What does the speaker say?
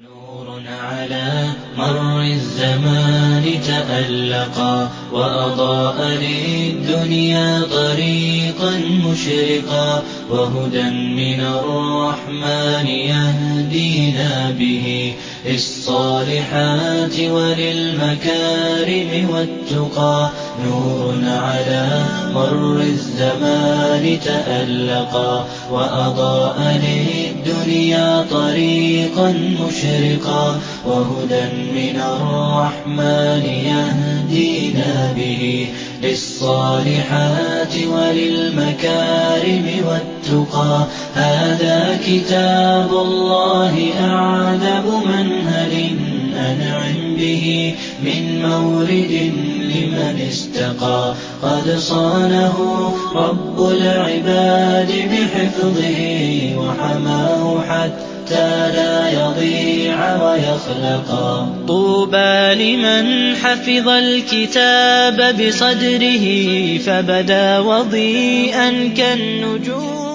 نور على مر الزمان تألقا وأضاء للدنيا طريقا مشرقا وهدى من الرحمن يهدينا به للصالحات وللمكارم والتقى. نور على مر الزمان تألقا وأضاء للدنيا طريقا مشرقا وهدى من الرحمن يهدينا به للصالحات وللمكارم والتقى. هذا كتاب الله أعذب منهل أنعم به من مورد لمن استقى. قد صانه رب العباد بحفظه وحماه حتى لا يضيع ويخلقا. طوبى لمن حفظ الكتاب بصدره فبدا وضيئا كالنجوم.